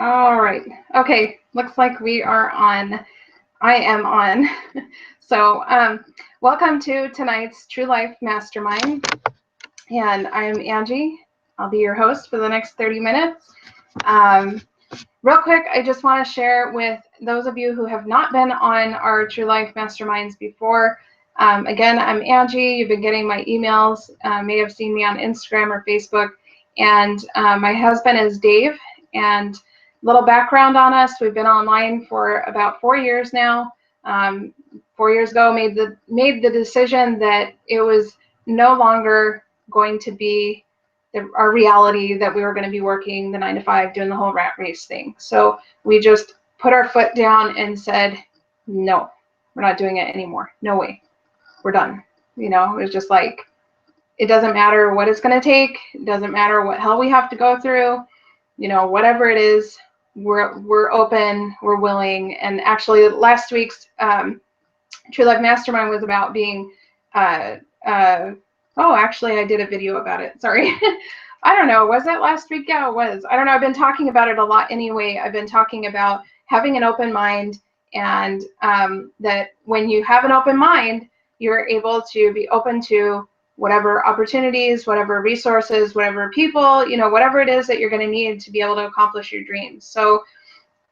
All right. Okay. Looks like we are on. I am on. So, welcome to tonight's True Life Mastermind. And I am Angie. I'll be your host for the next 30 minutes. Um, Real quick, I just want to share with those of you who have not been on our True Life Masterminds before. Again, I'm Angie. You've been getting my emails, may have seen me on Instagram or Facebook. And my husband is Dave. And little background on us, we've been online for about 4 years now. 4 years ago, made the decision that it was no longer going to be our reality that we were going to be working the 9 to 5, doing the whole rat race thing. So we just put our foot down and said, no, we're not doing it anymore. No way. We're done. It was just like, it doesn't matter what it's going to take. It doesn't matter what hell we have to go through. Whatever it is, we're open, we're willing. And actually last week's True Life Mastermind was about being, actually I did a video about it. Sorry. I don't know. Was it last week? Yeah, it was. I don't know. I've been talking about it a lot anyway. I've been talking about having an open mind, and that when you have an open mind, you're able to be open to whatever opportunities, whatever resources, whatever people, whatever it is that you're going to need to be able to accomplish your dreams. So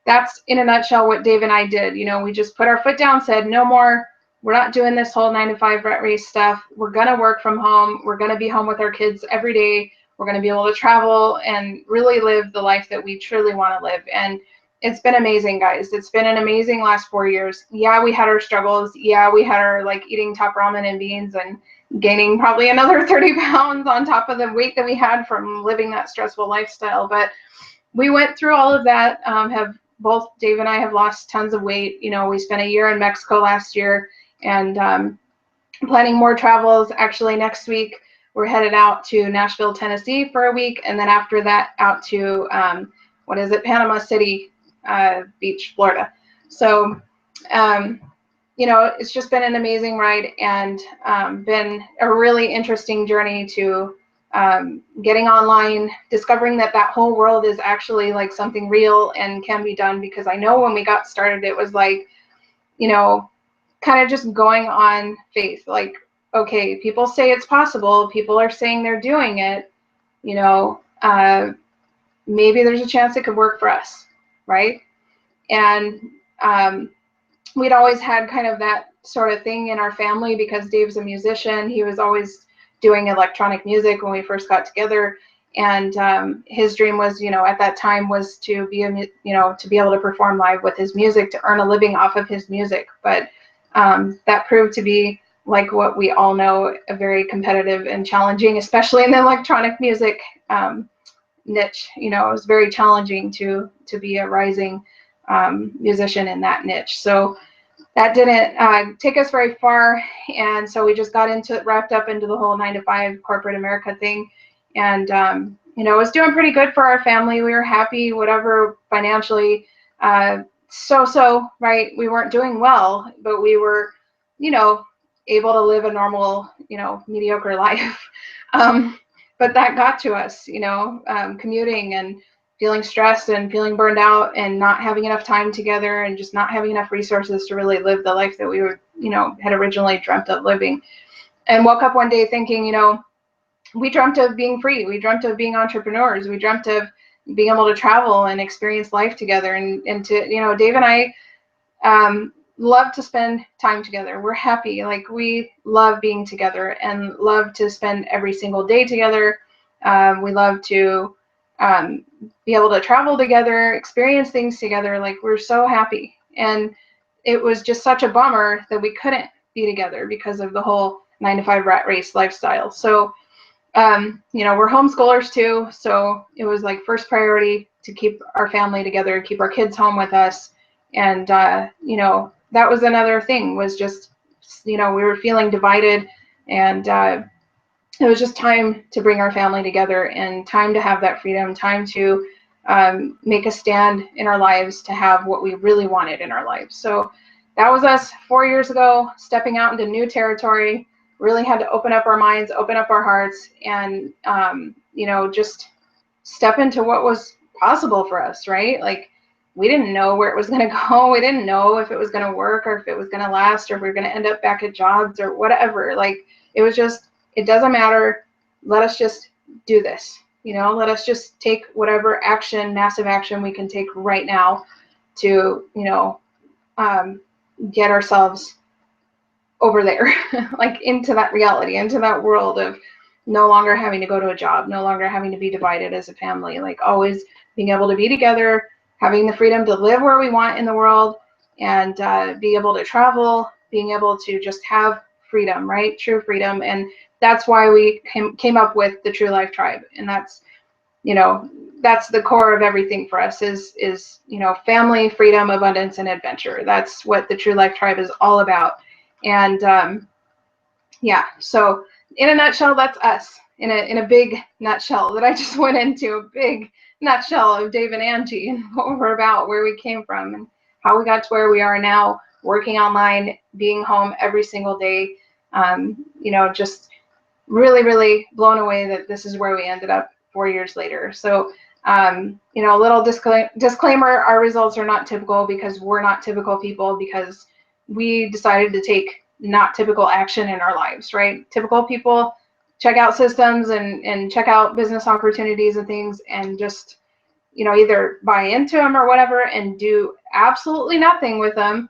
that's in a nutshell what Dave and I did. We just put our foot down, said no more. We're not doing this whole 9 to 5 rat race stuff. We're going to work from home. We're going to be home with our kids every day. We're going to be able to travel and really live the life that we truly want to live. And it's been amazing, guys. It's been an amazing last 4 years. Yeah, we had our struggles. Yeah, we had our eating top ramen and beans and gaining probably another 30 pounds on top of the weight that we had from living that stressful lifestyle. But we went through all of that. Both Dave and I have lost tons of weight. We spent a year in Mexico last year, and planning more travels. Actually, next week we're headed out to Nashville, Tennessee for a week, and then after that out to Panama City Beach, Florida. So it's just been an amazing ride, and been a really interesting journey to getting online, discovering that whole world is actually something real and can be done. Because I know when we got started, it was kind of just going on faith. Okay, people say it's possible. People are saying they're doing it. Maybe there's a chance it could work for us, right? And we'd always had kind of that sort of thing in our family because Dave's a musician. He was always doing electronic music when we first got together, and his dream was, at that time, was to be to be able to perform live with his music, to earn a living off of his music. But that proved to be, like what we all know, a very competitive and challenging, especially in the electronic music niche. It was very challenging to be a rising musician in that niche. So that didn't take us very far, and so we just got wrapped up into the whole 9 to 5 corporate America thing, and it was doing pretty good for our family. We were happy, whatever, financially, right? We weren't doing well, but we were, able to live a normal, mediocre life. But that got to us, commuting and feeling stressed and feeling burned out and not having enough time together and just not having enough resources to really live the life that we were, had originally dreamt of living. And woke up one day thinking, we dreamt of being free. We dreamt of being entrepreneurs. We dreamt of being able to travel and experience life together. And to, Dave and I love to spend time together. We're happy. We love being together and love to spend every single day together. We love to be able to travel together, experience things together. We're so happy. And it was just such a bummer that we couldn't be together because of the whole 9 to 5 rat race lifestyle. So, we're homeschoolers too. So it was first priority to keep our family together, keep our kids home with us. And, that was another thing, was just, we were feeling divided, and it was just time to bring our family together and time to have that freedom, time to make a stand in our lives, to have what we really wanted in our lives. So that was us 4 years ago, stepping out into new territory. Really had to open up our minds, open up our hearts, and just step into what was possible for us, right? Like, we didn't know where it was going to go. We didn't know if it was going to work or if it was going to last or if we were going to end up back at jobs or whatever. Like, it was just, it doesn't matter. Let us just do this. You know, let us just take whatever action, massive action we can take right now to, you know, get ourselves over there, like into that reality, into that world of no longer having to go to a job, no longer having to be divided as a family, like always being able to be together, having the freedom to live where we want in the world, and be able to travel, being able to just have freedom, right? True freedom. And that's why we came up with the True Life Tribe. And that's, you know, that's the core of everything for us is, you know, family, freedom, abundance, and adventure. That's what the True Life Tribe is all about. And yeah, so in a nutshell, that's us. In a big nutshell that I just went into, a big nutshell of Dave and Angie and what we're about, where we came from, and how we got to where we are now, working online, being home every single day. You know, just really, really blown away that this is where we ended up 4 years later. So, you know, a little disclaimer, our results are not typical because we're not typical people, because we decided to take not typical action in our lives, right? Typical people check out systems and check out business opportunities and things and just, you know, either buy into them or whatever and do absolutely nothing with them,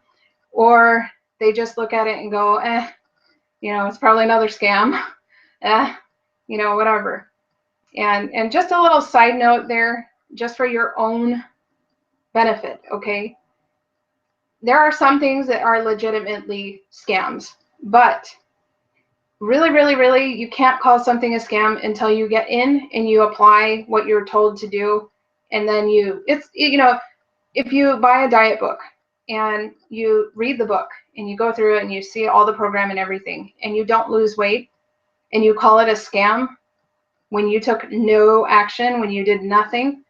or they just look at it and go, you know, it's probably another scam, you know, whatever. And just a little side note there, just for your own benefit, okay? There are some things that are legitimately scams, but really, really, really, you can't call something a scam until you get in and you apply what you're told to do. And then you know, if you buy a diet book and you read the book and you go through it and you see all the program and everything, and you don't lose weight, and you call it a scam when you took no action, when you did nothing,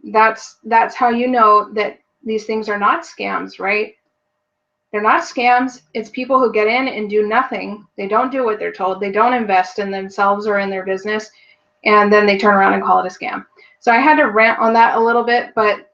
that's how you know that these things are not scams, right? They're not scams. It's people who get in and do nothing. They don't do what they're told. They don't invest in themselves or in their business, and then they turn around and call it a scam. So I had to rant on that a little bit, but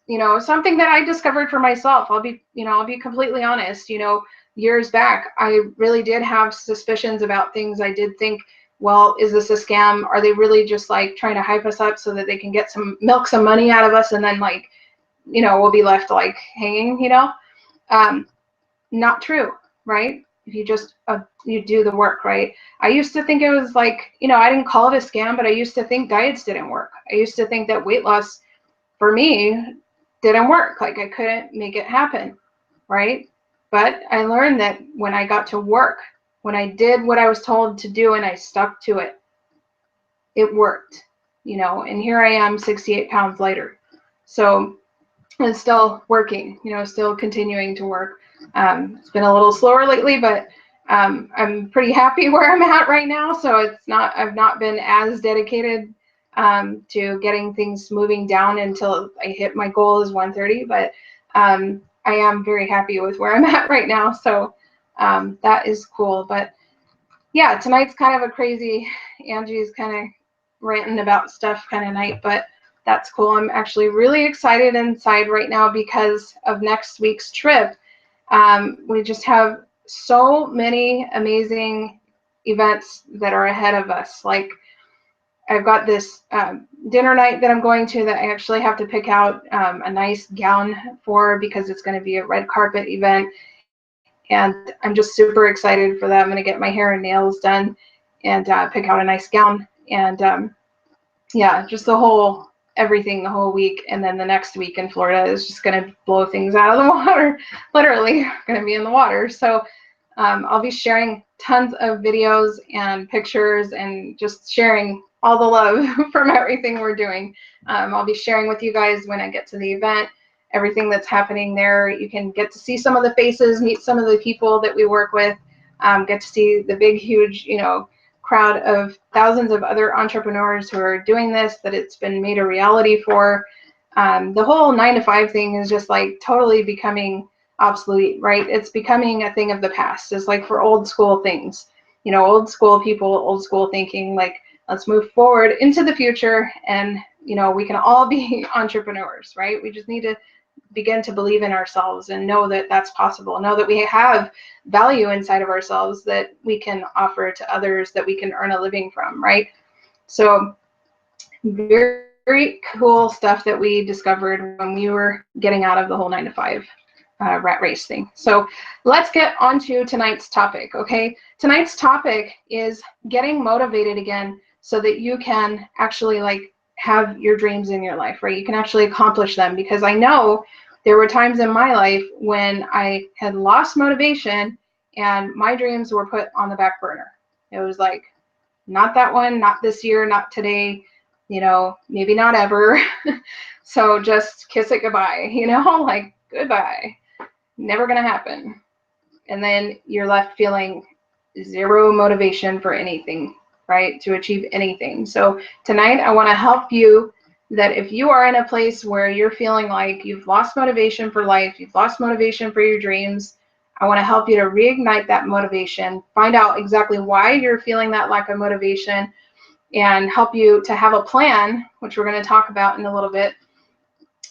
you know, something that I discovered for myself. I'll be completely honest. You know, years back, I really did have suspicions about things. I did think, well, is this a scam? Are they really just like trying to hype us up so that they can get milk some money out of us, and then, like, you know, we'll be left like hanging, you know? Not true, right? If you just you do the work, right? I used to think it was like, you know, I didn't call it a scam, but I used to think diets didn't work. I used to think that weight loss for me didn't work. Like, I couldn't make it happen, right? But I learned that when I got to work, when I did what I was told to do and I stuck to it, it worked, you know, and here I am 68 pounds later. So it's still working, you know, still continuing to work. It's been a little slower lately, but I'm pretty happy where I'm at right now. So I've not been as dedicated to getting things moving down until I hit my goal is 130, but I am very happy with where I'm at right now. So that is cool. But yeah, tonight's kind of a crazy, Angie's kind of ranting about stuff kind of night, but that's cool. I'm actually really excited inside right now because of next week's trip. We just have so many amazing events that are ahead of us. Like, I've got this dinner night that I'm going to that I actually have to pick out a nice gown for, because it's going to be a red carpet event. And I'm just super excited for that. I'm going to get my hair and nails done and pick out a nice gown. And yeah, just everything the whole week. And then the next week in Florida is just going to blow things out of the water. Literally going to be in the water. So I'll be sharing tons of videos and pictures and just sharing all the love from everything we're doing. I'll be sharing with you guys when I get to the event, everything that's happening there. You can get to see some of the faces, meet some of the people that we work with, get to see the big, huge, you know, crowd of thousands of other entrepreneurs who are doing this, that it's been made a reality for. The whole 9-to-5 thing is just like totally becoming obsolete, right? It's becoming a thing of the past. It's like for old school things, you know, old school people, old school thinking. Like, Let's move forward into the future, and we can all be entrepreneurs, right? We just need to begin to believe in ourselves and know that that's possible. Know that we have value inside of ourselves that we can offer to others, that we can earn a living from, right? So very, very cool stuff that we discovered when we were getting out of the whole 9-to-5 rat race thing. So let's get on to tonight's topic, okay? Tonight's topic is getting motivated again so that you can actually have your dreams in your life, right? You can actually accomplish them, because I know there were times in my life when I had lost motivation and my dreams were put on the back burner. It was like, not that one, not this year, not today, maybe not ever. So just kiss it goodbye, like goodbye, never gonna happen. And then you're left feeling zero motivation for anything, right? To achieve anything. So tonight I want to help you that if you are in a place where you're feeling like you've lost motivation for life, you've lost motivation for your dreams, I want to help you to reignite that motivation, find out exactly why you're feeling that lack of motivation, and help you to have a plan, which we're going to talk about in a little bit.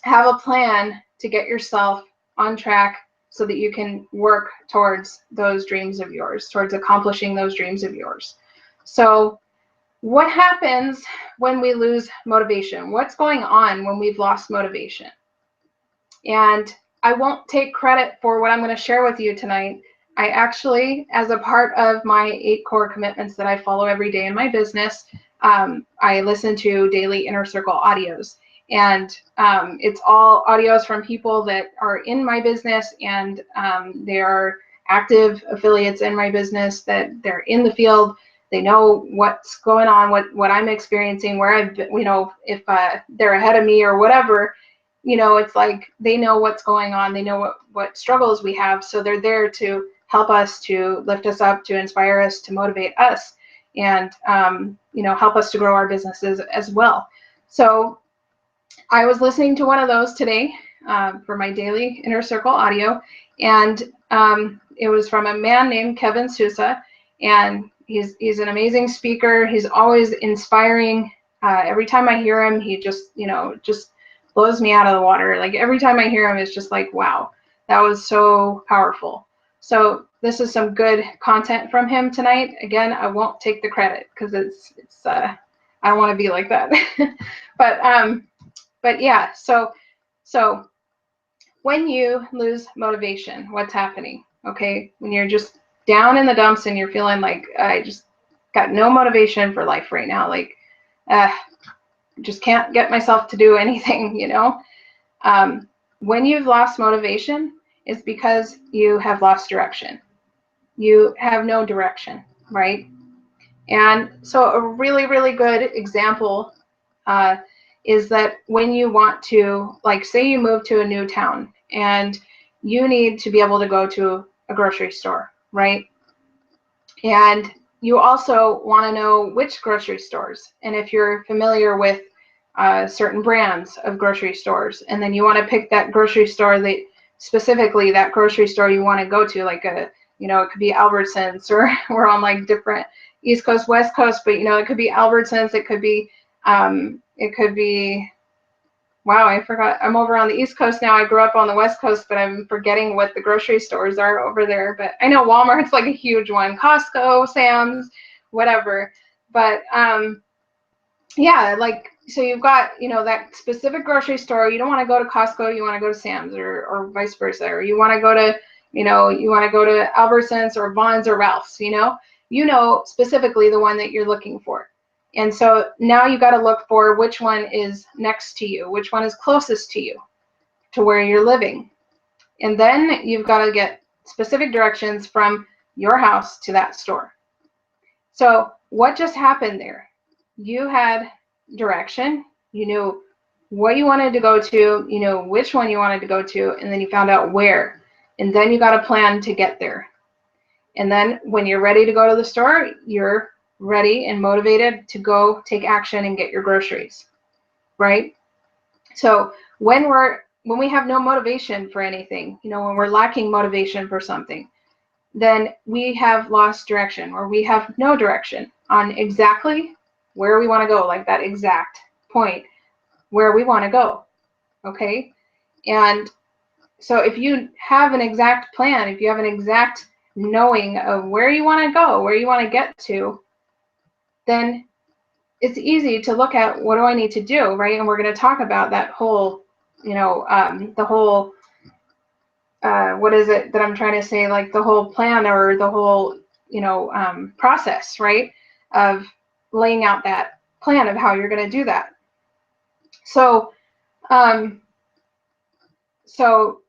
Have a plan to get yourself on track so that you can work towards those dreams of yours, towards accomplishing those dreams of yours. So what happens when we lose motivation? What's going on when we've lost motivation? And I won't take credit for what I'm going to share with you tonight. I actually, as a part of my 8 core commitments that I follow every day in my business, I listen to daily Inner Circle audios. And it's all audios from people that are in my business, and they are active affiliates in my business, that they're in the field. They know what's going on, what I'm experiencing, where I've been, if they're ahead of me or whatever, it's like they know what's going on. They know what struggles we have. So they're there to help us, to lift us up, to inspire us, to motivate us, and help us to grow our businesses as well. So I was listening to one of those today for my daily Inner Circle audio, and it was from a man named Kevin Sousa, and he's an amazing speaker. He's always inspiring. Every time I hear him, he just blows me out of the water. Like every time I hear him, it's just like, wow, that was so powerful. So this is some good content from him tonight. Again, I won't take the credit because it's I don't want to be like that. But yeah, so when you lose motivation, what's happening? Okay, when you're just down in the dumps and you're feeling like I just got no motivation for life right now, like just can't get myself to do anything, when you've lost motivation, it's because you have lost direction. You have no direction, right? And so a really, really good example is that when you want to, like, say you move to a new town and you need to be able to go to a grocery store, right? And you also want to know which grocery stores. And if you're familiar with certain brands of grocery stores, and then you want to pick that grocery store that specifically that grocery store you want to go to, like it could be Albertsons, or we're on like different East Coast, West Coast, but it could be Albertsons, it could be wow, I forgot. I'm over on the East Coast now. I grew up on the West Coast, but I'm forgetting what the grocery stores are over there. But I know Walmart's like a huge one, Costco, Sam's, whatever. But yeah, like, so you've got, that specific grocery store. You don't want to go to Costco, you want to go to Sam's, or vice versa. Or you want to go to, you want to go to Albertsons or Vons or Ralph's, specifically the one that you're looking for. And so now you got to look for which one is next to you, which one is closest to you, to where you're living. And then you've got to get specific directions from your house to that store. So what just happened there? You had direction, you knew what you wanted to go to, you know which one you wanted to go to, and then you found out where. And then you got a plan to get there. And then when you're ready to go to the store, you're ready and motivated to go take action and get your groceries, right? So when we have no motivation for anything, when we're lacking motivation for something, then we have lost direction, or we have no direction on exactly where we want to go, like that exact point where we want to go. Okay. And so if you have an exact plan, if you have an exact knowing of where you want to go, where you want to get to, then it's easy to look at, what do I need to do, right? And we're going to talk about that whole, the whole, what is it that I'm trying to say, like the whole plan, or the whole, process, right, of laying out that plan of how you're going to do that. So, so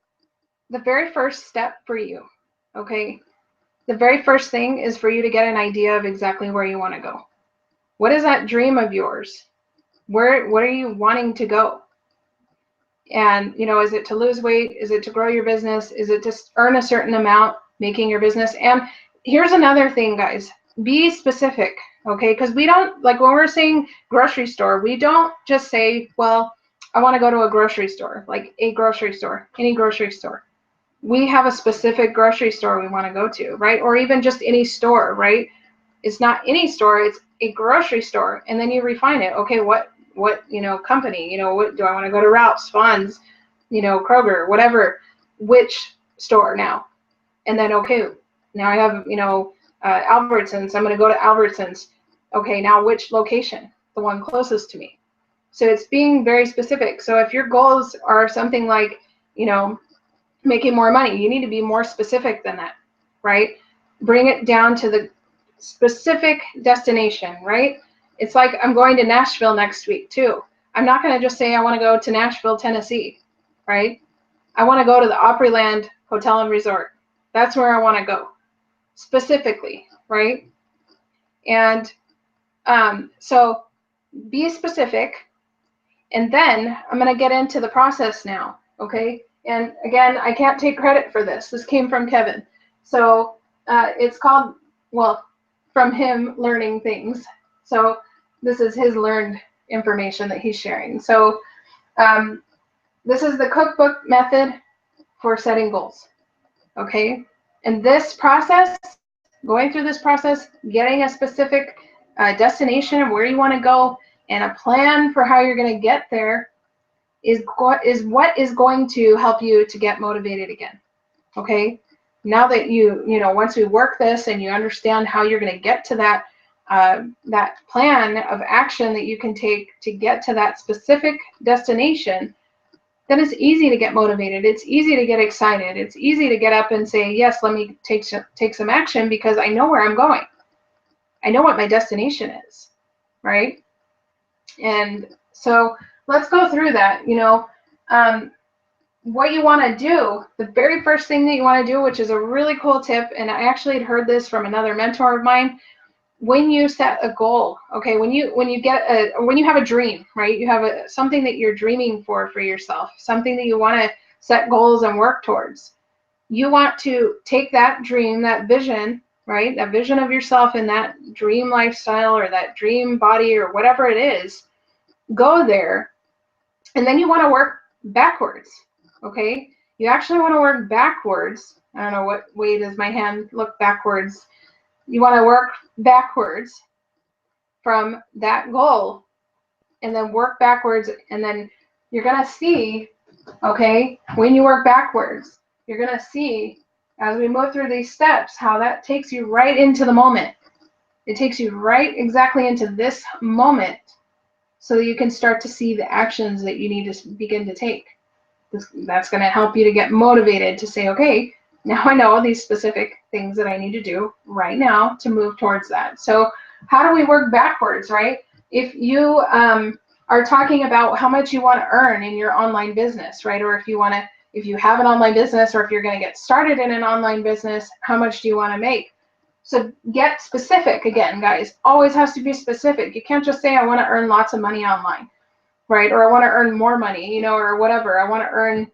the very first step for you, okay, the very first thing is for you to get an idea of exactly where you want to go. What is that dream of yours? What are you wanting to go? And, is it to lose weight? Is it to grow your business? Is it to earn a certain amount making your business? And here's another thing, guys, be specific, okay? Because we don't, like when we're saying grocery store, we don't just say, well, I want to go to a grocery store, like a grocery store, any grocery store. We have a specific grocery store we want to go to, right? Or even just any store, right? It's not any store, it's a grocery store. And then you refine it. Okay, what company, what do I want to go to? Ralph's, Vons, Kroger, whatever, which store now? And then, okay, now I have, Albertsons, I'm going to go to Albertsons. Okay, now which location? The one closest to me. So it's being very specific. So if your goals are something like, making more money, you need to be more specific than that, right? Bring it down to the specific destination, right? It's like, I'm going to Nashville next week too. I'm not going to just say I want to go to Nashville, Tennessee, right? I want to go to the Opryland Hotel and Resort. That's where I want to go specifically, right? And so be specific. And then I'm going to get into the process now, okay? And again, I can't take credit for this. This came from Kevin. So it's called, well, from him learning things. So this is his learned information that he's sharing. So this is the cookbook method for setting goals, okay? And this process, going through this process, getting a specific destination of where you want to go and a plan for how you're going to get there is what is going to help you to get motivated again, okay? Now that once we work this and you understand how you're going to get to that that plan of action that you can take to get to that specific destination, then it's easy to get motivated. It's easy to get excited. It's easy to get up and say, yes, let me take some action, because I know where I'm going. I know what my destination is, right? And so let's go through that. What you want to do, the very first thing that you want to do, which is a really cool tip, and I actually had heard this from another mentor of mine, when you set a goal, okay, when you have a dream, right, you have something that you're dreaming for yourself, something that you want to set goals and work towards, you want to take that dream, that vision, right, that vision of yourself in that dream lifestyle or that dream body or whatever it is, go there, and then you want to work backwards, okay? You actually want to work backwards. I don't know what way does my hand look backwards. You want to work backwards from that goal, and then work backwards, and then you're going to see, okay, when you work backwards, you're going to see as we move through these steps how that takes you right into the moment. It takes you right exactly into this moment, so you can start to see the actions that you need to begin to take. That's going to help you to get motivated to say, okay, now I know these specific things that I need to do right now to move towards that. So how do we work backwards, right? If you are talking about how much you want to earn in your online business, right? Or if you have an online business, or if you're going to get started in an online business, how much do you want to make? So get specific again, guys. Always has to be specific. You can't just say, I want to earn lots of money online, right? Or I want to earn more money, or whatever. I want to earn,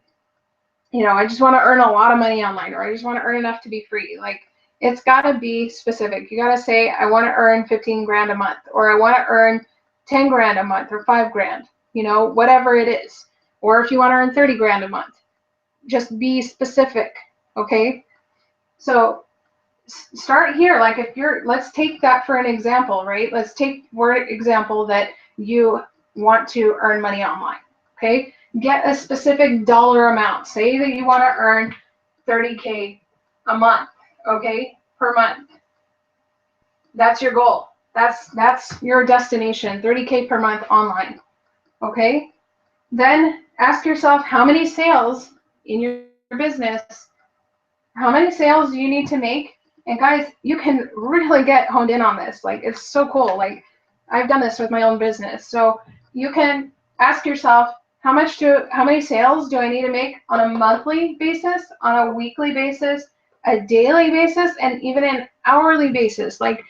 I just want to earn a lot of money online, or I just want to earn enough to be free. Like, it's got to be specific. You got to say, I want to earn 15 grand a month, or I want to earn 10 grand a month, or 5 grand, whatever it is. Or if you want to earn 30 grand a month, just be specific, okay? So start here. Like if you're, let's take that for an example, right? Let's take for example that you want to earn money online, okay? Get a specific dollar amount. Say that you want to earn 30K a month, okay, per month. That's your goal. That's your destination, 30K per month online, okay? Then ask yourself, how many sales in your business, how many sales do you need to make? And guys, you can really get honed in on this. Like, it's so cool. Like, I've done this with my own business. So you can ask yourself, how many sales do I need to make on a monthly basis, on a weekly basis, a daily basis, and even an hourly basis? Like,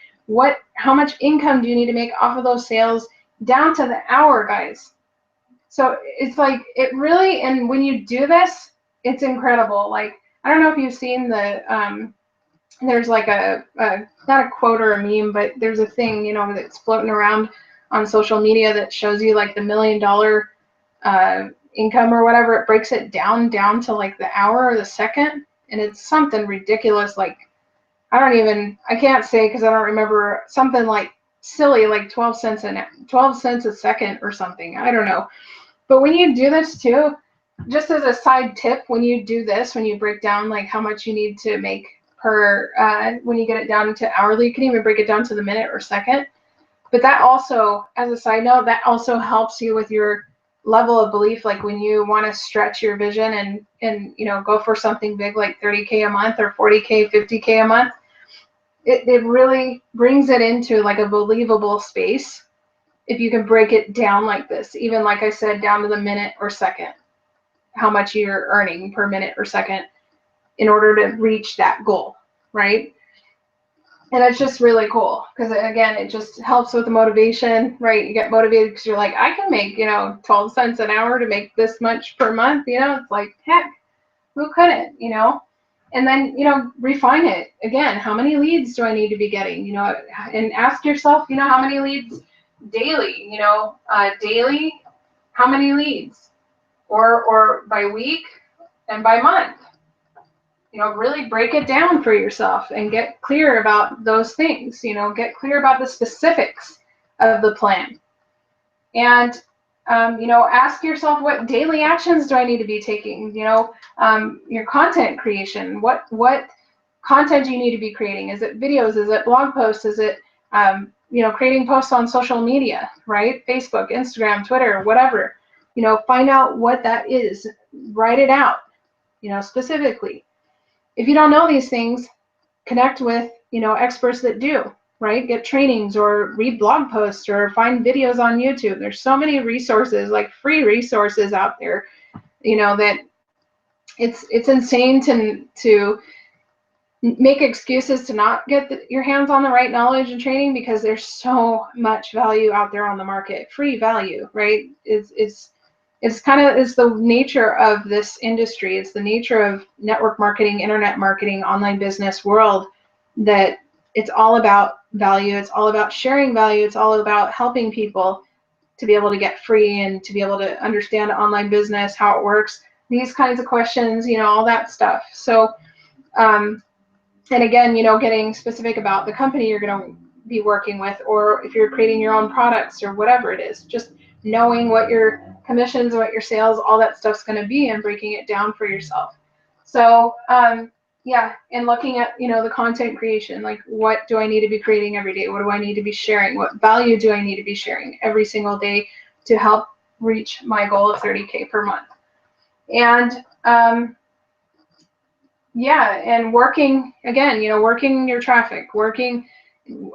how much income do you need to make off of those sales down to the hour, guys? So it's like, it really, and when you do this, it's incredible. Like, I don't know if you've seen there's like not a quote or a meme, but there's a thing, you know, that's floating around on social media that shows you like the $1 million income or whatever. It breaks it down to like the hour or the second. And it's something ridiculous. Like, I can't say because I don't remember, something like silly, like 12 cents a second or something. I don't know. But when you do this too, just as a side tip, when you do this, when you break down like how much you need to make per, when you get it down to hourly, you can even break it down to the minute or second. But that also, as a side note, that also helps you with your level of belief. Like when you want to stretch your vision and you know, go for something big like 30K a month or 40K, 50K a month, it really brings it into like a believable space if you can break it down like this, even like I said, down to the minute or second, how much you're earning per minute or second in order to reach that goal, right? And it's just really cool because, again, it just helps with the motivation, right? You get motivated because you're like, I can make, you know, 12 cents an hour to make this much per month, you know? It's like, heck, who couldn't, you know? And then, you know, refine it. Again, how many leads do I need to be getting, you know? And ask yourself, you know, how many leads daily, you know, daily, how many leads? Or by week and by month. You know, really break it down for yourself and get clear about those things. You know, get clear about the specifics of the plan. And, you know, ask yourself, what daily actions do I need to be taking? You know, your content creation. What content do you need to be creating? Is it videos? Is it blog posts? Is it, you know, creating posts on social media, right? Facebook, Instagram, Twitter, whatever. You know, find out what that is. Write it out, you know, specifically. If you don't know these things, connect with, you know, experts that do, right? Get trainings or read blog posts or find videos on YouTube. There's so many resources, like free resources out there, you know, that it's insane to make excuses to not get your hands on the right knowledge and training, because there's so much value out there on the market, free value, right? It's the nature of this industry. It's the nature of network marketing, internet marketing, online business world, that it's all about value. It's all about sharing value. It's all about helping people to be able to get free and to be able to understand online business, how it works, these kinds of questions, you know, all that stuff. So, and again, you know, getting specific about the company you're going to be working with, or if you're creating your own products or whatever it is, just knowing what your commissions, what your sales, all that stuff's going to be, and breaking it down for yourself. So, yeah, and looking at, you know, the content creation, like what do I need to be creating every day? What do I need to be sharing? What value do I need to be sharing every single day to help reach my goal of 30K per month? And, yeah, and working, again, you know, working your traffic, working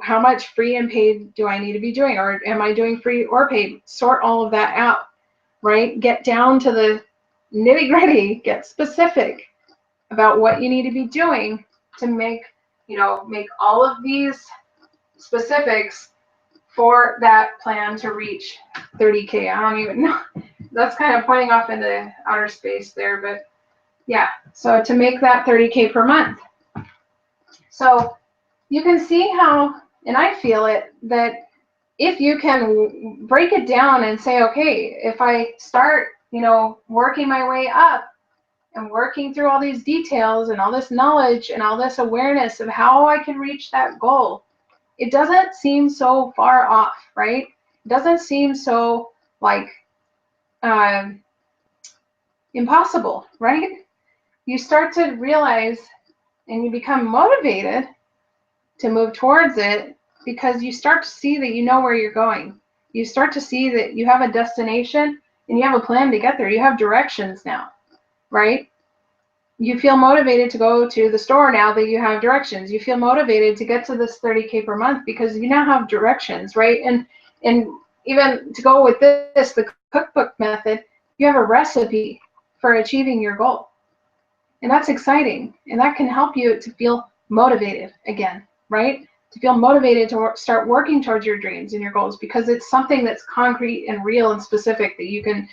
how much free and paid do I need to be doing, or am I doing free or paid? Sort all of that out, right? Get down to the nitty gritty, get specific about what you need to be doing to make, you know, make all of these specifics for that plan to reach 30K. I don't even know. That's kind of pointing off into outer space there, but yeah, so to make that 30K per month. So you can see how, and I feel it, that if you can break it down and say, okay, if I start, you know, working my way up, and working through all these details and all this knowledge and all this awareness of how I can reach that goal, it doesn't seem so far off, right? It doesn't seem so like impossible, right? You start to realize and you become motivated to move towards it because you start to see that you know where you're going. You start to see that you have a destination and you have a plan to get there. You have directions now, right? You feel motivated to go to the store now that you have directions. You feel motivated to get to this 30K per month because you now have directions, right? And even to go with this, the cookbook method, you have a recipe for achieving your goal. And that's exciting. And that can help you to feel motivated again, right? To feel motivated to start working towards your dreams and your goals because it's something that's concrete and real and specific that you can,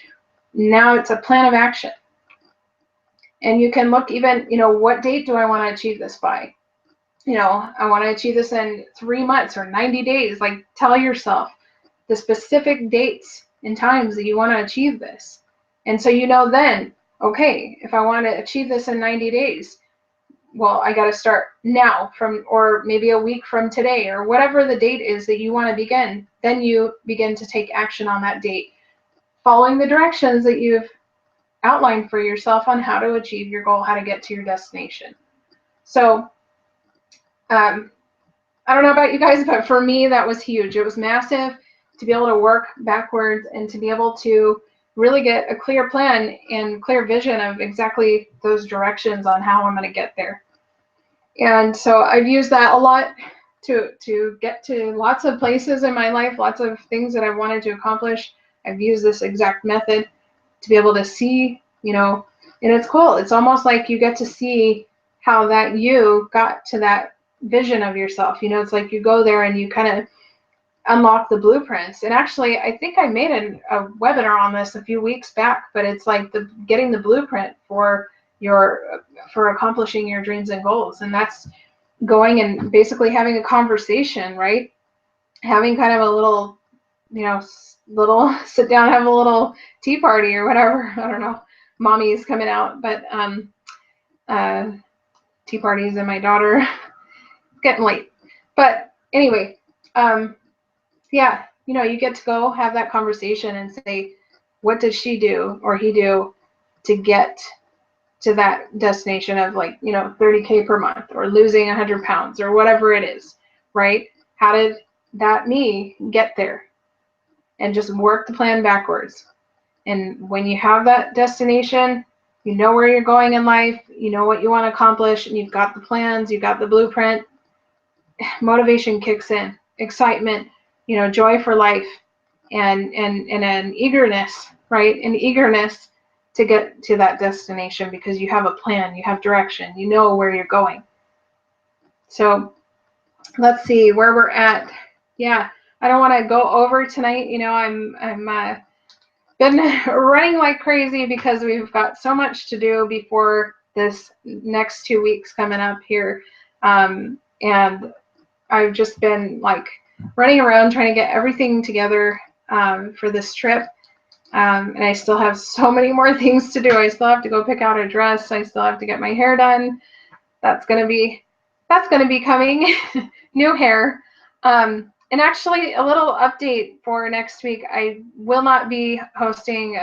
now it's a plan of action. And you can look even, what date do I want to achieve this by? I want to achieve this in 3 months or 90 days. Like, tell yourself the specific dates and times that you want to achieve this. And so then, okay, if I want to achieve this in 90 days, well, I got to start now or maybe a week from today, or whatever the date is that you want to begin. Then you begin to take action on that date, following the directions that you've outlined for yourself on how to achieve your goal, how to get to your destination. So I don't know about you guys, but for me, that was huge. It was massive to be able to work backwards and to be able to really get a clear plan and clear vision of exactly those directions on how I'm going to get there. And so I've used that a lot to get to lots of places in my life, lots of things that I've wanted to accomplish. I've used this exact method to be able to see, and it's cool. It's almost like you get to see how that you got to that vision of yourself. It's like you go there and you kind of unlock the blueprints. And actually, I think I made a webinar on this a few weeks back, but it's like getting the blueprint for accomplishing your dreams and goals. And that's going and basically having a conversation, right? Having kind of a little, little sit down, have a little tea party or whatever. I don't know. Mommy's coming out, but tea parties and my daughter. It's getting late. But anyway, yeah, you get to go have that conversation and say, what does she do or he do to get to that destination of 30K per month or losing 100 pounds or whatever it is, right? How did that me get there? And just work the plan backwards. And when you have that destination, you know where you're going in life, you know what you want to accomplish, and you've got the plans, you've got the blueprint, motivation kicks in, excitement, joy for life, and an eagerness, right? An eagerness to get to that destination because you have a plan, you have direction, you know where you're going. So let's see where we're at. Yeah, I don't want to go over tonight. I'm been running like crazy because we've got so much to do before this next 2 weeks coming up here. And I've just been running around trying to get everything together for this trip. And I still have so many more things to do. I still have to go pick out a dress. I still have to get my hair done. That's gonna be coming. New hair. And actually, a little update for next week. I will not be hosting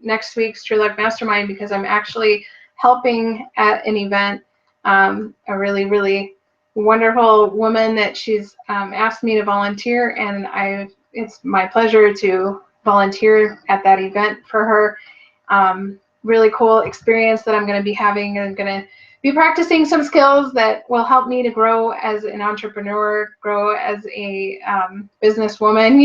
next week's True Love Mastermind because I'm actually helping at an event. A really, really wonderful woman that she's asked me to volunteer, and it's my pleasure to volunteer at that event for her. Really cool experience that I'm going to be having. I'm going to be practicing some skills that will help me to grow as an entrepreneur, grow as a businesswoman,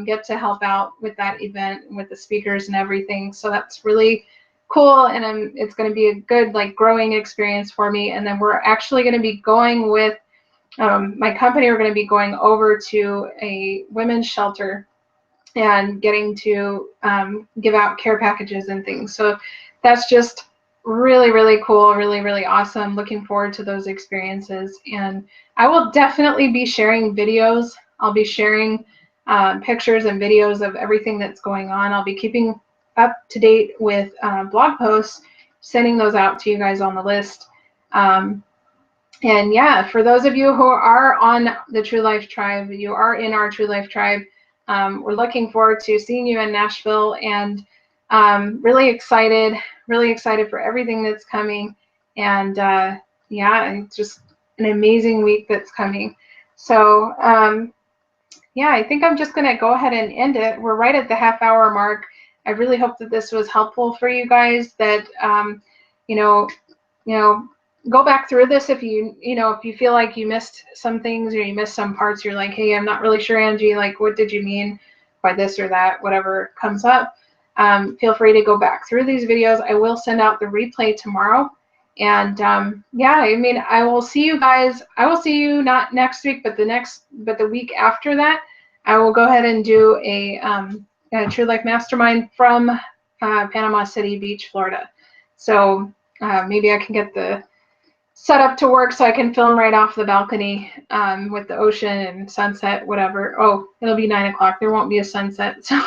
get to help out with that event, with the speakers and everything. So that's really cool, and it's going to be a good growing experience for me. And then we're actually going to be going with my company. We're going to be going over to a women's shelter and getting to give out care packages and things. So that's just really, really cool, really, really awesome. Looking forward to those experiences. And I will definitely be sharing videos. I'll be sharing pictures and videos of everything that's going on. I'll be keeping up to date with blog posts sending those out to you guys on the list. And yeah, for those of you who are on the True Life Tribe, you are in our True Life Tribe. We're looking forward to seeing you in Nashville, and really excited for everything that's coming. And yeah, it's just an amazing week that's coming. So yeah, I think I'm just going to go ahead and end it. We're right at the half-hour mark. I really hope that this was helpful for you guys, that you know, go back through this if you feel like you missed some things or you missed some parts. You're like, hey, I'm not really sure, Angie, like, what did you mean by this or that, whatever comes up. Feel free to go back through these videos. I will send out the replay tomorrow. And yeah, I mean, I will see you guys. I will see you not next week, but the week after that. I will go ahead and do a True Life Mastermind from Panama City Beach, Florida. So maybe I can get the setup to work so I can film right off the balcony with the ocean and sunset, whatever. Oh, it'll be 9 o'clock. There won't be a sunset. So,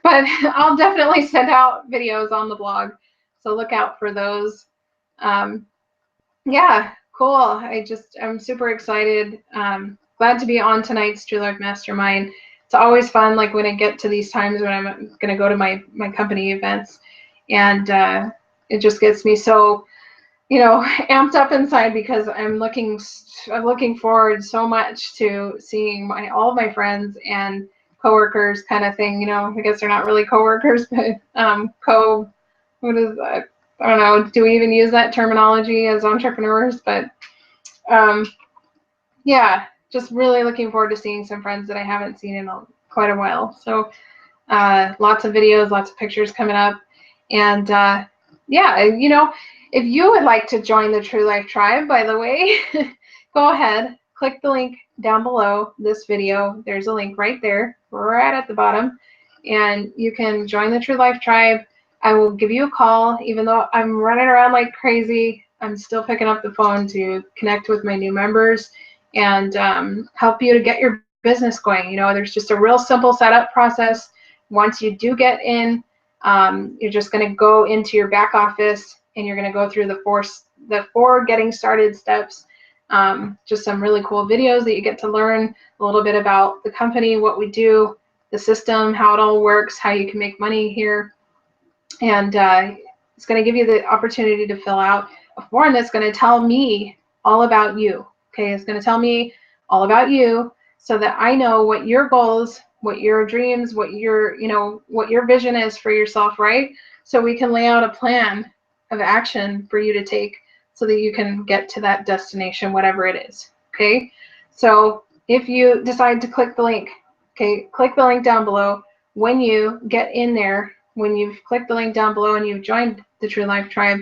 but I'll definitely send out videos on the blog. So look out for those. Yeah, cool. I'm super excited. Glad to be on tonight's True Life Mastermind. It's always fun, like when I get to these times when I'm going to go to my company events, and it just gets me so, amped up inside, because I'm looking forward so much to seeing all of my friends and coworkers, kind of thing. I guess they're not really coworkers, but what is that? I don't know. Do we even use that terminology as entrepreneurs? But yeah, just really looking forward to seeing some friends that I haven't seen in quite a while. So lots of videos, lots of pictures coming up, and yeah, if you would like to join the True Life Tribe, by the way, go ahead, click the link down below this video. There's a link right there, right at the bottom, and you can join the True Life Tribe. I will give you a call, even though I'm running around like crazy. I'm still picking up the phone to connect with my new members and help you to get your business going. There's just a real simple setup process. Once you do get in, you're just going to go into your back office and you're going to go through the four getting started steps. Just some really cool videos that you get to learn a little bit about the company, what we do, the system, how it all works, how you can make money here. And it's going to give you the opportunity to fill out a form that's going to tell me all about you. Okay, it's going to tell me all about you so that I know what your goals, what your dreams, what your vision is for yourself, right? So we can lay out a plan of action for you to take so that you can get to that destination, whatever it is. Okay, so if you decide to click the link, okay, click the link down below. When you get in there, when you've clicked the link down below and you've joined the True Life Tribe,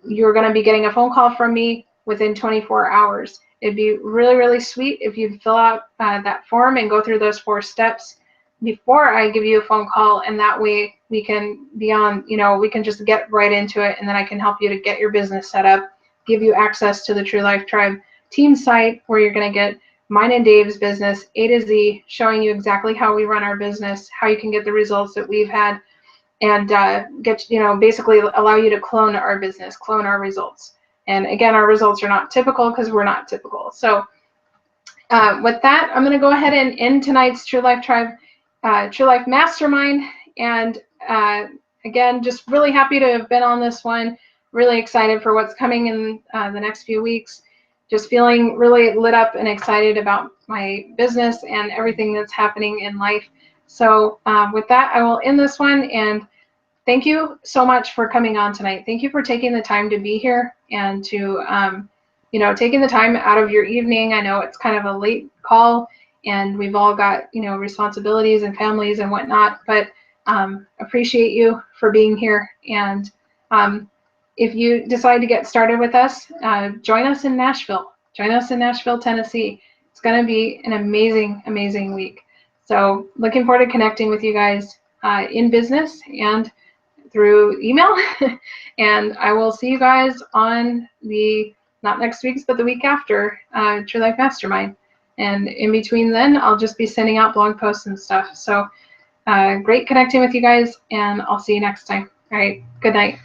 you're going to be getting a phone call from me within 24 hours. It'd be really, really sweet if you fill out that form and go through those 4 steps before I give you a phone call, and that way we can be on, we can just get right into it, and then I can help you to get your business set up, give you access to the True Life Tribe team site where you're going to get mine and Dave's business A to Z, showing you exactly how we run our business, how you can get the results that we've had, and basically allow you to clone our business, clone our results. And again, our results are not typical because we're not typical. So with that, I'm going to go ahead and end tonight's True Life Tribe, True Life Mastermind. And again, just really happy to have been on this one. Really excited for what's coming in the next few weeks. Just feeling really lit up and excited about my business and everything that's happening in life. So with that, I will end this one, and thank you so much for coming on tonight. Thank you for taking the time to be here and to, taking the time out of your evening. I know it's kind of a late call and we've all got, responsibilities and families and whatnot, but appreciate you for being here. And if you decide to get started with us, join us in Nashville. Join us in Nashville, Tennessee. It's going to be an amazing, amazing week. So looking forward to connecting with you guys in business and through email. And I will see you guys on not next week's, but the week after, True Life Mastermind. And in between then, I'll just be sending out blog posts and stuff. So great connecting with you guys, and I'll see you next time. All right, good night.